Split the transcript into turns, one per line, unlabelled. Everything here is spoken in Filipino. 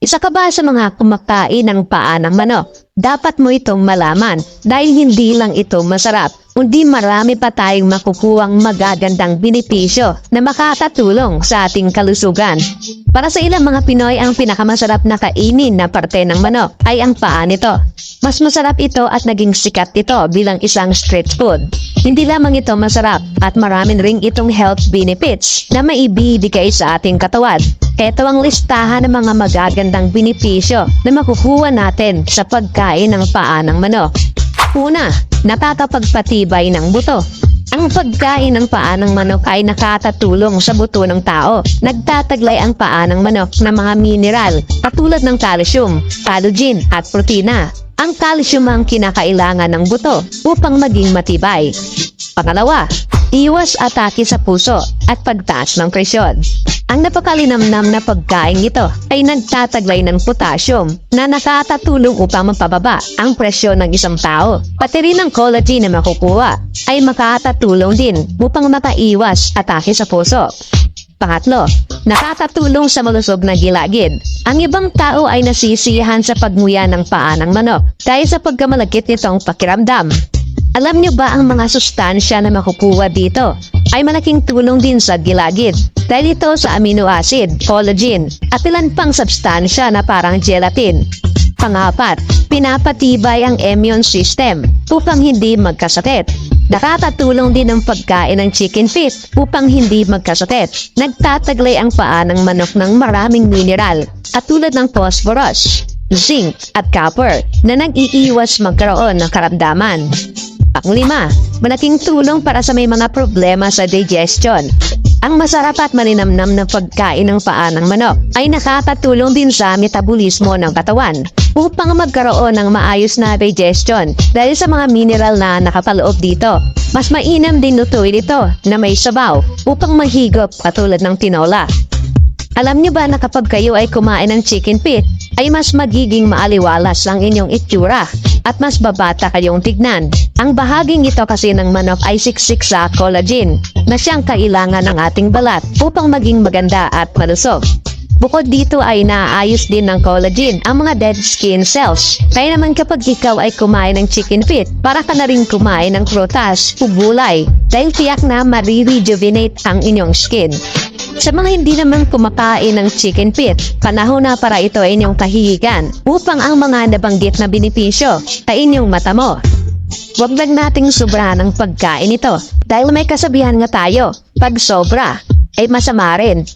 Isa ka ba sa mga kumakain ng paa ng manok? Dapat mo itong malaman dahil hindi lang ito masarap, kundi marami pa tayong makukuhang magagandang benepisyo na makakatulong sa ating kalusugan. Para sa ilang mga Pinoy, ang pinakamasarap na kainin na parte ng manok ay ang paa nito. Mas masarap ito at naging sikat ito bilang isang street food. Hindi lamang ito masarap at maraming ring itong health benefits na maibibigay sa ating katawan. Ito ang listahan ng mga magagandang benepisyo na makukuha natin sa pagkain ng paa ng manok. Una, nakakapagpatibay ng buto. Ang pagkain ng paa ng manok ay nakakatulong sa buto ng tao. Nagtataglay ang paa ng manok ng mga mineral katulad ng calcium, collagen at protina. Ang calcium ang kinakailangan ng buto upang maging matibay. Pangalawa, iwas atake sa puso at pagtaas ng presyon. Ang napakalinamnam na pagkain ito ay nagtataglay ng potassium na nakakatulong upang mapababa ang presyon ng isang tao. Pati rin ang collagen na makukuha ay makakatulong din upang makaiwas atake sa puso. Pangatlo, nakakatulong sa malusog na gilagid. Ang ibang tao ay nasisiyahan sa pagmuya ng paa ng manok dahil sa pagkamalagkit nitong pakiramdam. Alam niyo ba ang mga sustansya na makukuha dito ay malaking tulong din sa gilagid dahil ito sa amino acid, collagen at ilan pang substansya na parang gelatin. Pangapat, pinapatibay ang immune system upang hindi magkasakit. Nakakatulong din ang pagkain ng chicken feet upang hindi magkasakit. Nagtataglay ang paa ng manok ng maraming mineral at tulad ng phosphorus, zinc at copper na nag-iiwas magkaroon ng karamdaman. Panglima, malaking tulong para sa may mga problema sa digestion. Ang masarap at maninamnam na pagkain ng paa ng manok ay nakakatulong din sa metabolismo ng katawan upang magkaroon ng maayos na digestion dahil sa mga mineral na nakapaloob dito. Mas mainam din lutuin ito na may sabaw upang mahigop katulad ng tinola. Alam niyo ba na kapag kayo ay kumain ng chicken feet, ay mas magiging maaliwalas ang inyong itsura at mas babata kayong tignan. Ang bahaging ito kasi ng manok ay siksik sa collagen na siyang kailangan ng ating balat upang maging maganda at malusog. Bukod dito ay naayos din ng collagen ang mga dead skin cells. Kaya naman kapag ikaw ay kumain ng chicken feet, para ka na rin kumain ng prutas o gulay dahil tiyak na marirejuvenate ang inyong skin. Sa mga hindi naman kumakain ng chicken feet, panahon na para ito ay inyong kahihigan upang ang mga nabanggit na benepisyo ay inyong matamo. Huwag lang nating sobra ng pagkain ito dahil may kasabihan nga tayo, pag sobra ay masama rin.